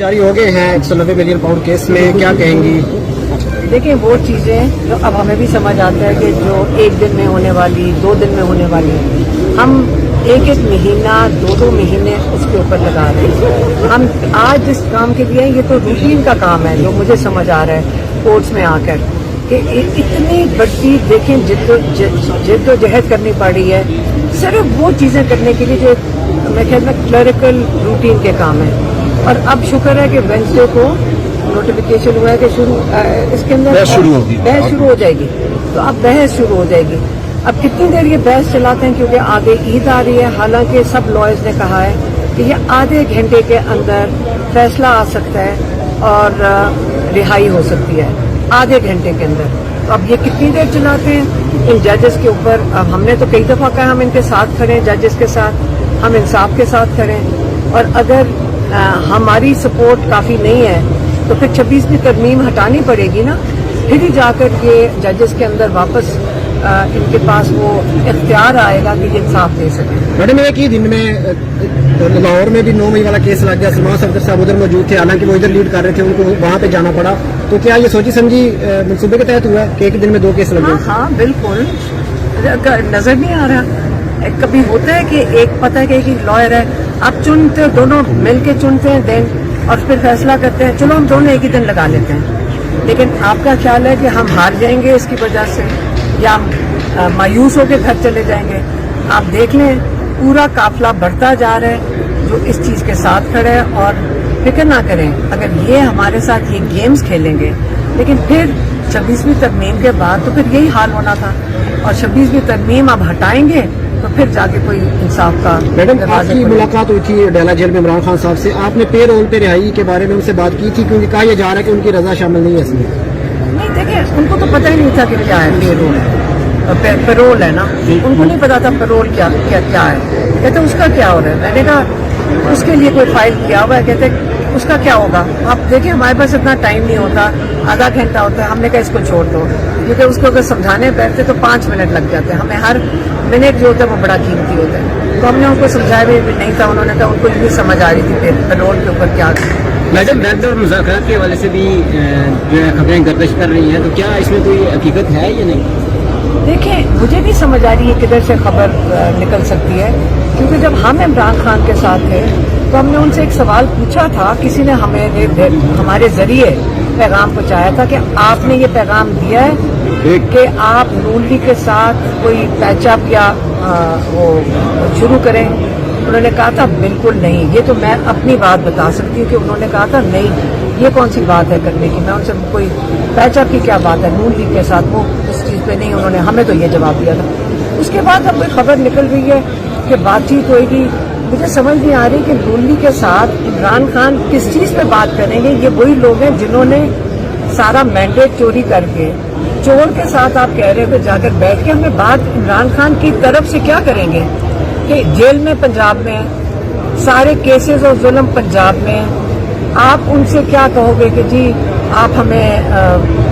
جاری ہو گئے ہیں 190 ملین پاؤنڈ کیس میں، کیا کہیں گی؟ دیکھیں وہ چیزیں جو اب ہمیں بھی سمجھ آتا ہے کہ جو ایک دن میں ہونے والی 2 دن میں ہونے والی ہم ایک مہینہ 2 مہینے اس کے اوپر لگا رہے ہیں. ہم آج جس کام کے لیے یہ تو روٹین کا کام ہے جو مجھے سمجھ آ رہا ہے کورٹس میں آ کر کہ اتنی بڑی دیکھیں جد و جہد کرنی پڑی ہے صرف وہ چیزیں کرنے کے لیے جو میں کہتا ہوں کلریکل روٹین کے کام ہے. اور اب شکر ہے کہ وینسڈے کو نوٹیفیکیشن ہوا ہے کہ اس کے اندر بحث شروع ہو جائے گی. تو اب بحث شروع ہو جائے گی. اب کتنی دیر یہ بحث چلاتے ہیں کیونکہ آگے عید آ رہی ہے. حالانکہ سب لائرز نے کہا ہے کہ یہ آدھے گھنٹے کے اندر فیصلہ آ سکتا ہے اور رہائی ہو سکتی ہے آدھے گھنٹے کے اندر. تو اب یہ کتنی دیر چلاتے ہیں ان ججز کے اوپر. اب ہم نے تو کئی دفعہ کہا ہم ان کے ساتھ کھڑے ہیں ججز کے ساتھ، ہم انصاف کے ساتھ کھڑے ہیں. اور اگر ہماری سپورٹ کافی نہیں ہے تو پھر 26ویں ترمیم ہٹانی پڑے گی نا. پھر ہی جا کر یہ ججز کے اندر واپس ان کے پاس وہ اختیار آئے گا کہ یہ انصاف دے سکیں. میڈم ایک ہی دن میں لاہور میں بھی 9 مئی والا کیس لگ گیا. سلمان صفدر صاحب ادھر موجود تھے، حالانکہ وہ ادھر لیڈ کر رہے تھے، ان کو وہاں پہ جانا پڑا. تو کیا یہ سوچی سمجھی منصوبے کے تحت ہوا ہے کہ ایک دن میں 2 کیس لگ گئے؟ ہاں بالکل نظر نہیں آ رہا. کبھی ہوتا ہے کہ ایک پتہ ہے کہ ایک لائر ہے، آپ چنتے دونوں مل کے چنتے ہیں دن اور پھر فیصلہ کرتے ہیں چلو ہم دونوں ایک ہی دن لگا لیتے ہیں. لیکن آپ کا خیال ہے کہ ہم ہار جائیں گے اس کی وجہ سے یا مایوس ہو کے گھر چلے جائیں گے؟ آپ دیکھ لیں پورا قافلہ بڑھتا جا رہا ہے جو اس چیز کے ساتھ کھڑے ہیں. اور فکر نہ کریں اگر یہ ہمارے ساتھ یہ گیمز کھیلیں گے لیکن پھر 26ویں ترمیم کے بعد تو پھر یہی حال ہونا تھا. اور 26ویں ترمیم اب ہٹائیں گے تو پھر جا کے کوئی انصاف کا. میڈم آپ کی ملاقات ہوئی تھی ڈیلا جیل میں عمران خان صاحب سے، آپ نے پے رول پہ رہائی کے بارے میں ان سے بات کی تھی کیونکہ کہا یہ جا رہا ہے کہ ان کی رضا شامل نہیں ہے اس میں؟ نہیں دیکھیں ان کو تو پتہ ہی نہیں تھا کہ کیا ہے پے رول. پیرول ہے نا، ان کو نہیں پتا تھا پیرول کیا ہے. کہتے اس کا کیا ہو رہا ہے. میں نے کہا اس کے لیے کوئی فائل کیا ہوا ہے. کہتے اس کا کیا ہوگا. آپ دیکھیں ہمارے پاس اتنا ٹائم نہیں ہوتا، آدھا گھنٹہ ہوتا ہے. ہم نے کہا اس کو چھوڑ دو کیونکہ اس کو اگر سمجھانے بیٹھتے تو 5 منٹ لگ جاتے ہیں. ہمیں ہر منٹ جو ہوتا ہے وہ بڑا قیمتی ہوتا ہے. تو ہم نے ان کو سمجھایا بھی نہیں تھا. انہوں نے کہا ان کو یہ سمجھ آ رہی تھی پیرول کے اوپر کیا. میڈم بیک ڈور مذاکرات کے حوالے سے بھی جو ہے خبریں گردش کر رہی ہیں، تو کیا اس میں کوئی حقیقت ہے یا نہیں؟ دیکھیں مجھے نہیں سمجھ آ رہی ہے کدھر سے خبر نکل سکتی ہے کیونکہ جب ہم عمران خان کے ساتھ تھے تو ہم نے ان سے ایک سوال پوچھا تھا. کسی نے ہمارے ذریعے پیغام پہنچایا تھا کہ آپ نے یہ پیغام دیا ہے کہ آپ نون لیگ کے ساتھ کوئی پیچ اپ یا وہ شروع کریں. انہوں نے کہا تھا بالکل نہیں. یہ تو میں اپنی بات بتا سکتی ہوں کہ انہوں نے کہا تھا نہیں یہ کون سی بات ہے کرنے کی. میں ان سے کوئی پیچ اپ کی کیا بات ہے نون لیگ کے ساتھ، وہ اس چیز پہ نہیں. انہوں نے ہمیں تو یہ جواب دیا تھا. اس کے بعد اب کوئی خبر نکل رہی ہے کہ بات چیت ہوئے گی. مجھے سمجھ نہیں آ رہی کہ نون لیگ کے ساتھ عمران خان کس چیز پہ بات کریں گے. یہ وہی لوگ ہیں جنہوں نے سارا مینڈیٹ چوری کر کے چور کے ساتھ آپ کہہ رہے ہو جا کر بیٹھ کے ہمیں بات عمران خان کی طرف سے کیا کریں گے کہ جیل میں پنجاب میں سارے کیسز اور ظلم پنجاب میں. آپ ان سے کیا کہو گے کہ جی آپ ہمیں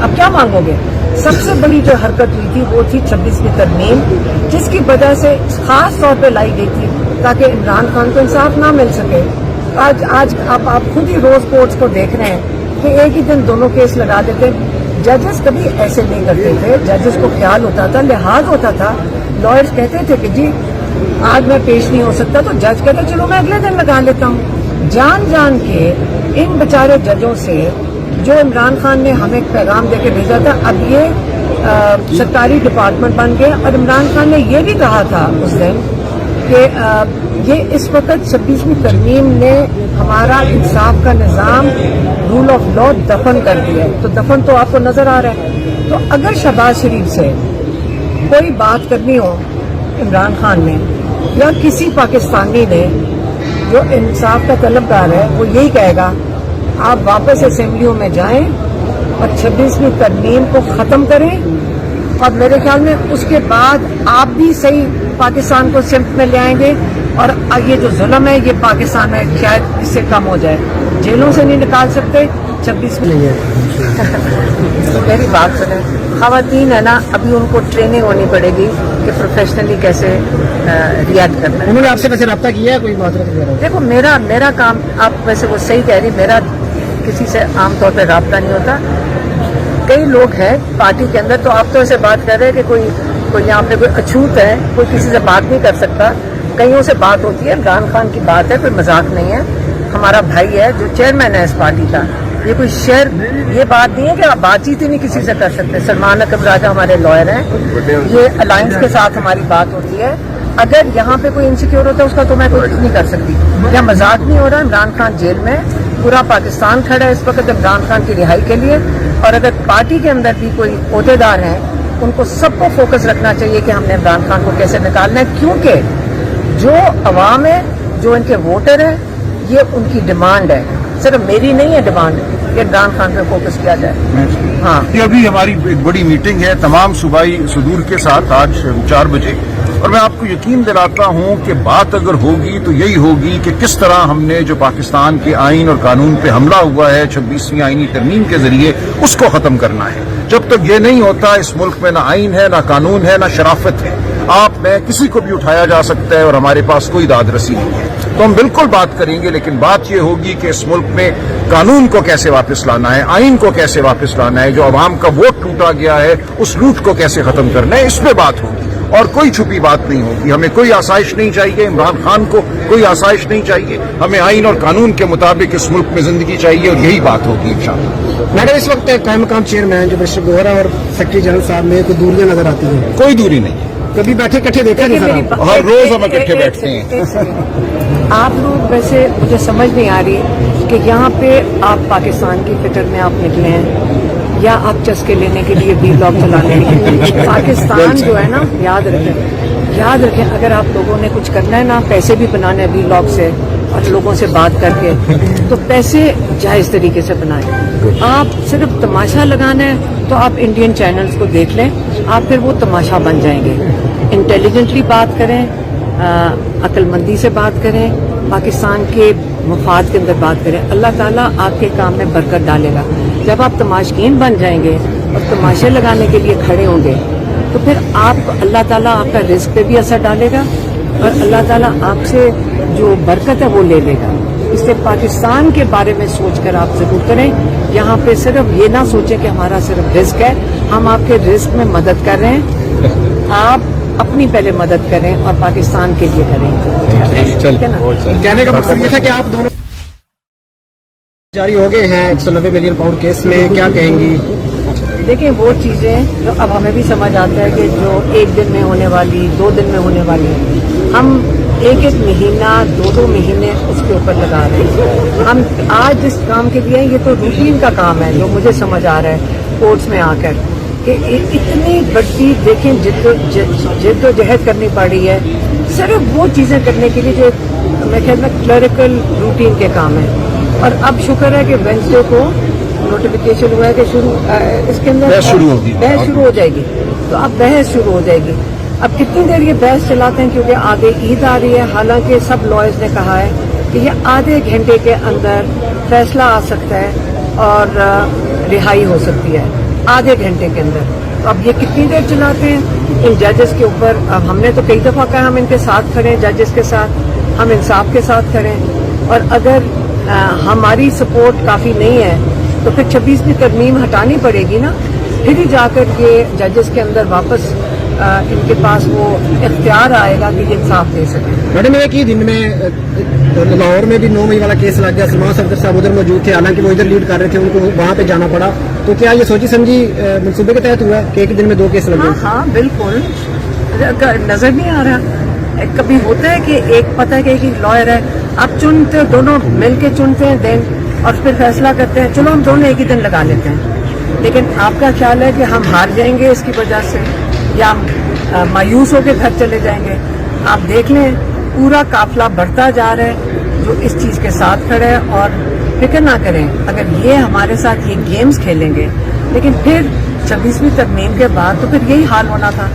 اب کیا مانگو گے. سب سے بڑی جو حرکت ہوئی تھی وہ تھی 26ویں ترمیم جس کی وجہ سے خاص طور پہ لائی گئی تھی تاکہ عمران خان کو انصاف نہ مل سکے. آج آپ خود ہی روز کورٹس کو دیکھ رہے ہیں کہ ایک ہی دن دونوں کیس لگا دیتے. ججز کبھی ایسے نہیں کرتے تھے. ججز کو خیال ہوتا تھا، لحاظ ہوتا تھا. لائرز کہتے تھے کہ جی آج میں پیش نہیں ہو سکتا تو جج کہتے چلو میں اگلے دن لگا لیتا ہوں. جان کے ان بیچارے ججوں سے جو عمران خان نے ہمیں پیغام دے کے بھیجا تھا اب یہ سرکاری ڈپارٹمنٹ بن گئے. اور عمران خان نے یہ بھی کہا تھا اس دن کہ یہ اس وقت 26ویں ترمیم نے ہمارا انصاف کا نظام رول آف لا دفن کر دیا ہے. تو دفن تو آپ کو نظر آ رہا ہے. تو اگر شہباز شریف سے کوئی بات کرنی ہو عمران خان نے یا کسی پاکستانی نے جو انصاف کا طلبگار ہے وہ یہی کہے گا آپ واپس اسمبلیوں میں جائیں اور 26ویں ترمیم کو ختم کریں. اور میرے خیال میں اس کے بعد آپ بھی صحیح پاکستان کو سمت میں لے آئیں گے. اور یہ جو ظلم ہے یہ پاکستان میں شاید اس سے کم ہو جائے. جیلوں سے نہیں نکال سکتے 26 نہیں ہے. تو میری بات سنیں، خواتین ہے نا ابھی ان کو ٹریننگ ہونی پڑے گی کہ پروفیشنلی کیسے ریئیکٹ کرنا ہے. انہوں نے آپ سے ویسے رابطہ کیا ہے کوئی معذرت وغیرہ؟ دیکھو میرا کام آپ ویسے وہ صحیح کہہ رہی، میرا किसी से आमतौर पर रब्ता नहीं होता। कई लोग हैं पार्टी के अंदर, तो आप तो ऐसे बात कर रहे हैं कि कोई यहाँ पे कोई अछूत है, कोई किसी से बात नहीं कर सकता। कईयों से बात होती है, इमरान खान की बात है, कोई मजाक नहीं है। हमारा भाई है जो चेयरमैन है इस पार्टी का, ये कोई ये बात नहीं है कि आप बातचीत ही नहीं किसी से कर सकते। सलमान अकबर राजा हमारे लॉयर हैं, ये अलायंस के साथ हमारी बात होती है। अगर यहाँ पे कोई इनसिक्योर होता है उसका तो मैं कुछ नहीं कर सकती। यहाँ मजाक नहीं हो रहा, इमरान खान जेल में, पूरा पाकिस्तान खड़ा है इस वक्त इमरान खान की रिहाई के लिए। और अगर पार्टी के अंदर भी कोई ओहदेदार हैं, उनको सबको फोकस रखना चाहिए कि हमने इमरान खान को कैसे निकालना है, क्योंकि जो अवाम है, जो इनके वोटर हैं, ये उनकी डिमांड है, सिर्फ मेरी नहीं है डिमांड कि इमरान खान पे फोकस किया जाए। हाँ, ये अभी हमारी एक बड़ी मीटिंग है तमाम सूबाई सदूर के साथ आज 4 बजे, और मैं आपको यकीन दिलाता हूं कि बात अगर होगी तो यही होगी कि किस तरह हमने जो पाकिस्तान के आइन और कानून पे हमला हुआ है 26वीं आईनी तरमीम के जरिए उसको खत्म करना है। जब तक ये नहीं होता इस मुल्क में ना आइन है, ना कानून है, ना शराफत है। आप में किसी को भी उठाया जा सकता है और हमारे पास कोई दाद रसी नहीं है। तो हम बिल्कुल बात करेंगे, लेकिन बात ये होगी कि इस मुल्क में कानून को कैसे वापस लाना है, आइन को कैसे वापस लाना है, जो अवाम का वोट टूटा गया है उस लूट को कैसे खत्म करना है, इसमें बात होगी और कोई छुपी बात नहीं होगी। हमें कोई आसाइश नहीं चाहिए, इमरान खान को कोई आसाइश नहीं चाहिए, हमें आइन और कानून के मुताबिक इस मुल्क में जिंदगी चाहिए और यही बात होगी इंशाअल्लाह। मैडम, इस वक्त कायम मकाम चेयरमैन जो बशर गोहरा और सेक्रेटरी जनरल साहब में कोई दूरियां नजर आती हैं? कोई दूरी नहीं, कभी बैठे इकट्ठे देखा नहीं सर आप? हर रोज हम इकट्ठे बैठते हैं। आप लोग वैसे मुझे समझ नहीं आ रही कि यहाँ पे आप पाकिस्तान की फिक्र में आप निकले हैं या आप चस्के लेने के लिए वीलॉग चलाने हैं। पाकिस्तान जो है ना, याद रखें अगर आप लोगों ने कुछ करना है ना, पैसे भी बनाने हैं वीलॉग से और लोगों से बात करके, तो पैसे जायज तरीके से बनाएं। आप सिर्फ तमाशा लगाना है तो आप इंडियन चैनल्स को देख लें, आप फिर वो तमाशा बन जाएंगे। इंटेलिजेंटली बात करें, अक्लमंदी से बात करें, पाकिस्तान के मुफाद के अंदर बात करें, अल्लाह ताला आपके काम में बरकत डालेगा। जब आप तमाशकीन बन जाएंगे और तमाशे लगाने के लिए खड़े होंगे तो फिर आप अल्लाह ताला आपका रिस्क पे भी असर डालेगा और अल्लाह ताला आपसे जो बरकत है वो ले लेगा। इसलिए पाकिस्तान के बारे में सोचकर आप जरूर करें। यहाँ पे सिर्फ ये ना सोचें कि हमारा सिर्फ रिस्क है, हम आपके रिस्क में मदद कर रहे हैं, आप अपनी पहले मदद करें और पाकिस्तान के लिए करें। ठीक है ना? कहने का मकसद ये था कि आप दोनों जारी हो गए हैं 190 मिलियन पाउंड केस में, क्या कहेंगी? देखिए, वो चीज़ें जो अब हमें भी समझ आता है कि जो 1 दिन में होने वाली, 2 दिन में होने वाली, हम 1-1 महीना, 2-2 महीने उसके ऊपर लगा रहे हैं। हम आज जिस काम के लिए, ये तो रूटीन का काम है जो मुझे समझ आ रहा है कोर्ट्स में आकर कि इतनी बड़ी देखें जिद्दोजहद करनी पड़ रही है सिर्फ वो चीज़ें करने के लिए जो मैं ख्याल में क्लरिकल रूटीन के काम है। और अब शुक्र है कि वेंसडे को नोटिफिकेशन हुआ है कि इसके अंदर बहस शुरू हो जाएगी। तो अब बहस शुरू हो जाएगी। अब कितनी देर ये बहस चलाते हैं, क्योंकि आगे ईद आ रही है। हालांकि सब लॉयर्स ने कहा है कि ये आधे घंटे के अंदर फैसला आ सकता है और रिहाई हो सकती है आधे घंटे के अंदर। तो अब ये कितनी देर चलाते हैं इन जजेस के ऊपर। अब हमने तो कई दफा कहा हम इनके साथ खड़े हैं, जजेस के साथ, हम इंसाफ के साथ खड़े हैं। और अगर हमारी सपोर्ट काफी नहीं है तो फिर 26वीं तरमीम हटानी पड़ेगी ना, फिर ही जाकर ये जजेस के अंदर वापस इनके पास वो इख्तियार आएगा कि ये इंसाफ दे सके। मैडम, एक ही दिन में लाहौर में भी 9 मई वाला केस लग गया। सलमान सफदर साहब उधर मौजूद थे, हालांकि वो इधर लीड कर रहे थे, उनको वहाँ पे जाना पड़ा। तो क्या ये सोची समझी मनसूबे के तहत हुआ कि एक दिन में 2 केस लग गए? हाँ, बिल्कुल। नजर नहीं आ रहा। कभी होता है कि एक पता है कि एक लॉयर है, आप चुनते दोनों मिलके चुनते हैं दिन और फिर फैसला करते हैं चलो हम दोनों एक ही दिन लगा लेते हैं। लेकिन आपका ख्याल है कि हम हार जाएंगे इसकी वजह से या मायूस होकर घर चले जाएंगे? आप देख लें, पूरा काफिला बढ़ता जा रहा है जो इस चीज के साथ खड़े है। और फिक्र ना करें, अगर ये हमारे साथ ये गेम्स खेलेंगे, लेकिन फिर 26वीं तरमीम के बाद तो फिर यही हाल होना था।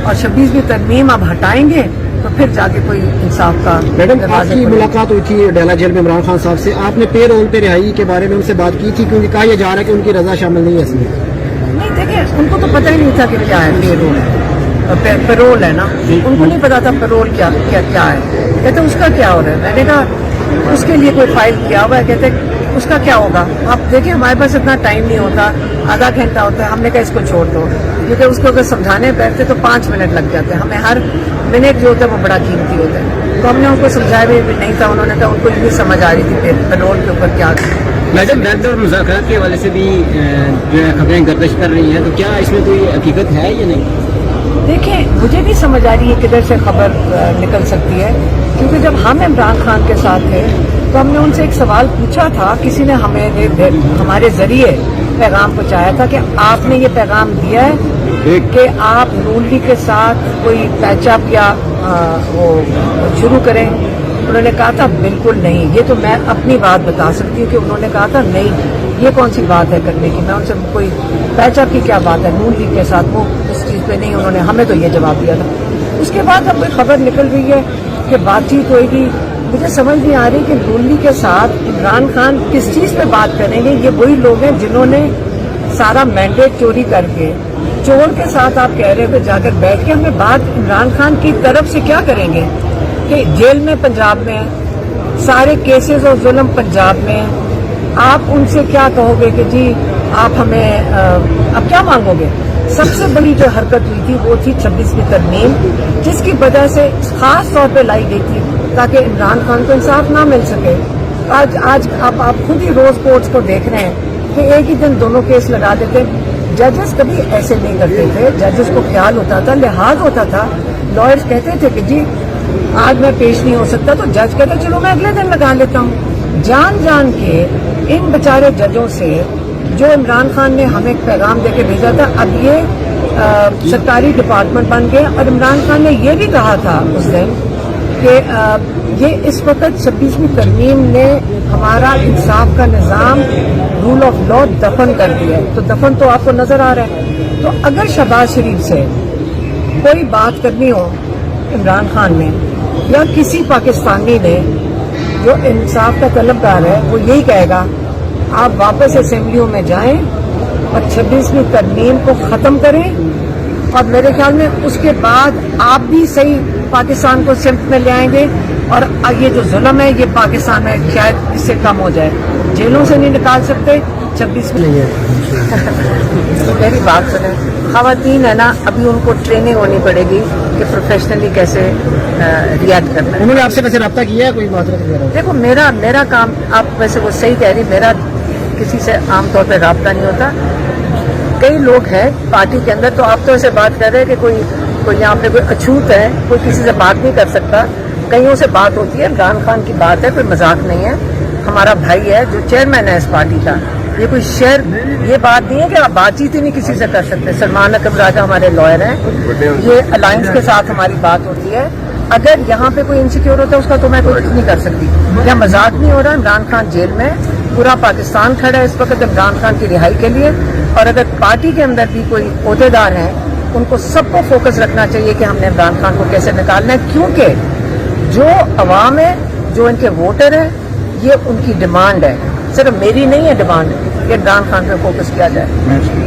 और 26वीं तरमीम अब हटाएंगे तो फिर जाके कोई इंसाफ का। मैडम, आपकी मुलाकात हुई थी डेला जेल में इमरान खान साहब से, आपने पे रोल पे रिहाई के बारे में उनसे बात की थी? क्योंकि कहा यह जा रहा है कि उनकी रजा शामिल नहीं है इसमें। नहीं, देखिए, उनको तो पता ही नहीं था कि क्या है पे रोल है, पेरोल है ना, उनको नहीं पता था पेरोल क्या है। कहते उसका क्या हो रहा है? मैंने कहा उसके लिए कोई फाइल किया हुआ है। कहते उसका क्या होगा? आप देखिए हमारे पास इतना टाइम नहीं होता, आधा घंटा होता है, हमने कहा इसको छोड़ दो, क्योंकि उसको अगर समझाने बैठते तो 5 मिनट लग जाते हैं, हमें हर मिनट जो होता है वो बड़ा कीमती होता है। तो हमने उनको समझाया भी नहीं था, उन्होंने कहा उनको ये समझ आ रही थी पेट्रोल के ऊपर क्या। मैडम रद्द और मुज़ाकरात के हवाले से भी जो है खबरें गर्दिश कर रही हैं, तो क्या इसमें कोई हकीकत है या नहीं? देखिए मुझे नहीं समझ आ रही है किधर से खबर निकल सकती है, क्योंकि जब हम इमरान खान के साथ थे तो हमने उनसे एक सवाल पूछा था, किसी ने हमें हमारे जरिए पैगाम पहुंचाया था कि आपने ये पैगाम दिया है कि आप नून लीग के साथ कोई पैचअप या वो शुरू करें। उन्होंने कहा था बिल्कुल नहीं, ये तो मैं अपनी बात बता सकती हूँ कि उन्होंने कहा था नहीं, ये कौन सी बात है करने की, मैं उनसे कोई पैचअप की क्या बात है नून लीग के साथ, वो इस चीज़ पे नहीं, उन्होंने हमें तो ये जवाब दिया था। उसके बाद अब कोई खबर निकल रही है कि बातचीत होगी, मुझे समझ नहीं आ रही कि नून लीग के साथ इमरान खान किस चीज़ पे बात करेंगे। ये वही लोग हैं जिन्होंने सारा मैंडेट चोरी करके चोर के साथ आप कह रहे हो कि जाकर बैठ के हमें बात इमरान खान की तरफ से क्या करेंगे कि जेल में पंजाब में सारे केसेस और जुल्म पंजाब में, आप उनसे क्या कहोगे कि जी आप हमें अब क्या मांगोगे? सबसे बड़ी जो हरकत हुई थी वो थी 26वीं तरमीम, जिसकी वजह से खास तौर पे लाई गई थी ताकि इमरान खान को इंसाफ ना मिल सके। आज आप खुद ही रोज कोर्ट्स को देख रहे हैं कि एक ही दिन दोनों केस लगा देते। जजेस कभी ऐसे नहीं करते थे, जजेस को ख्याल होता था, लिहाज होता था। लॉयर्स कहते थे कि जी आज मैं पेश नहीं हो सकता, तो जज कहते चलो मैं अगले दिन लगा लेता हूँ। जान जान के इन बेचारे जजों से जो इमरान खान ने हमें एक पैगाम देके भेजा था, अब ये सरकारी डिपार्टमेंट बन गए। और इमरान खान ने ये भी कहा था उस दिन कि ये इस वक्त 26वीं तरमीम ने हमारा इंसाफ का निज़ाम, रूल ऑफ लॉ दफन कर दिया है। तो दफन तो आपको नजर आ रहा है। तो अगर शहबाज शरीफ से कोई बात करनी हो इमरान खान ने या किसी पाकिस्तानी ने जो इंसाफ का तलबगार है, वो यही कहेगा आप वापस असेंबलियों में जाएं और 26वीं तरमीम को ख़त्म करें। और मेरे ख्याल में उसके बाद आप भी सही पाकिस्तान को सिमत में ले आएंगे और ये जो जुल्म है ये पाकिस्तान में शायद इससे कम हो जाए। जेलों से नहीं निकाल सकते 26 नहीं है। तो मेरी बात सुने, खवातीन है ना, अभी उनको ट्रेनिंग होनी पड़ेगी कि प्रोफेशनली कैसे रिएक्ट करना है। उन्होंने आपसे वैसे रब्ता किया है कोई माजरत वगैरह? देखो मेरा काम, आप वैसे वो सही कह रही, मेरा किसी से आमतौर पर रब्ता नहीं होता। कई लोग हैं पार्टी के अंदर, तो आप तो ऐसे बात कर रहे हैं कि कोई यहाँ पे कोई अछूत है, कोई किसी से बात नहीं कर सकता। कईयों से बात होती है, इमरान खान की बात है, कोई मजाक नहीं है। हमारा भाई है जो चेयरमैन है इस पार्टी का, ये कोई ये बात नहीं है कि आप बातचीत ही नहीं किसी से कर सकते। सलमान अकरम राजा हमारे लॉयर हैं, ये अलायंस के साथ हमारी बात होती है। अगर यहाँ पे कोई इनसिक्योर होता है उसका तो मैं कुछ नहीं कर सकती। यहाँ मजाक नहीं हो रहा, इमरान खान जेल में, पूरा पाकिस्तान खड़ा है इस वक्त इमरान खान की रिहाई के लिए। और अगर पार्टी के अंदर भी कोई ओहदेदार हैं, उनको सबको फोकस रखना चाहिए कि हमने इमरान खान को कैसे निकालना है, क्योंकि जो अवाम है, जो इनके वोटर हैं, ये उनकी डिमांड है, सिर्फ मेरी नहीं है डिमांड कि इमरान खान पे फोकस किया जाए।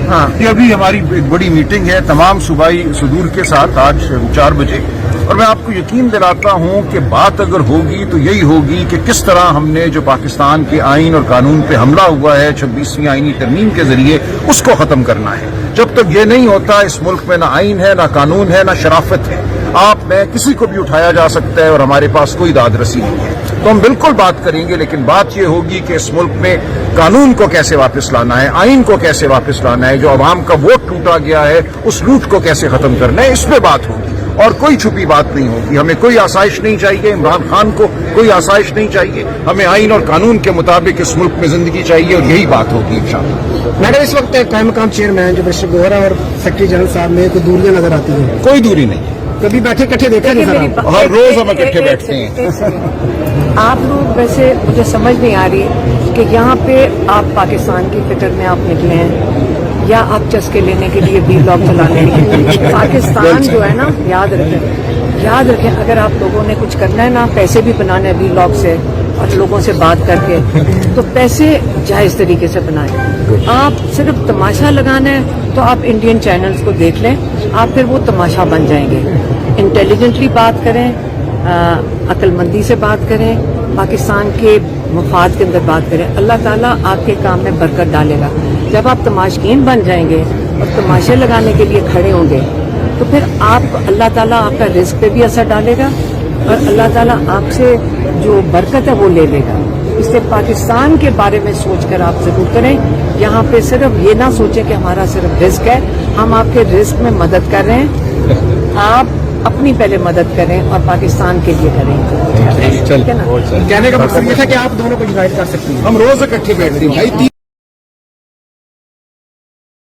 हाँ, ये अभी हमारी एक बड़ी मीटिंग है तमाम सूबाई सुदूर के साथ आज 4 बजे, और मैं आपको यकीन दिलाता हूं कि बात अगर होगी तो यही होगी कि किस तरह हमने जो पाकिस्तान के आइन और कानून पे हमला हुआ है 26वीं आईनी तरमीम के जरिए, उसको खत्म करना है। जब तक ये नहीं होता, इस मुल्क में ना आइन है, ना कानून है, ना शराफत है। आप में किसी को भी उठाया जा सकता है और हमारे पास कोई दादरसी नहीं है। तो हम बिल्कुल बात करेंगे, लेकिन बात यह होगी कि इस मुल्क में कानून को कैसे वापस लाना है, आइन को कैसे वापस लाना है, जो अवाम का वोट टूटा गया है उस लूट को कैसे खत्म करना है, इसमें बात होगी और कोई छुपी बात नहीं होगी। हमें कोई आसाइश नहीं चाहिए, इमरान खान को कोई आसाइश नहीं चाहिए, हमें आइन और कानून के मुताबिक इस मुल्क में जिंदगी चाहिए और यही बात होगी इंशाअल्लाह। मैडम, इस वक्त कायम मकाम चेयरमैन जो बशीर गोहरा और सेक्रेटरी जनरल साहब में कोई दूरियां नजर आती हैं? कोई दूरी नहीं, कभी बैठे इकट्ठे देखा नहीं सर आप? हर रोज हम इकट्ठे बैठते हैं। आप लोग वैसे मुझे समझ नहीं आ रही कि यहाँ पे आप पाकिस्तान की फिक्र में आप निकले हैं या आप चस्के लेने के लिए वीलॉग चलाने के लिए। पाकिस्तान जो है ना, याद रखें अगर आप लोगों ने कुछ करना है ना, पैसे भी बनाने हैं वीलॉग से और लोगों से बात करके, तो पैसे जायज तरीके से बनाएं। आप सिर्फ तमाशा लगाना है तो आप इंडियन चैनल्स को देख लें, आप फिर वो तमाशा बन जाएंगे। इंटेलिजेंटली बात करें, अक्लमंदी से बात करें, पाकिस्तान के मफाद के अंदर बात करें, अल्लाह ताला आपके काम में बरकत डालेगा। जब आप तमाशकीन बन जाएंगे और तमाशे लगाने के लिए खड़े होंगे तो फिर आप अल्लाह ताला आपका रिस्क पे भी असर डालेगा और अल्लाह ताला आपसे जो बरकत है वो ले लेगा। इसलिए पाकिस्तान के बारे में सोचकर आप जरूर करें। यहाँ पे सिर्फ ये ना सोचें कि हमारा सिर्फ रिस्क है, हम आपके रिस्क में मदद कर रहे हैं, आप अपनी पहले मदद करें और पाकिस्तान के लिए करें। ठीक है ना? कहने का मतलब ये था कि आप दोनों को यूनाइट कर सकती हैं। हम रोज इकट्ठे बैठते हैं भाई।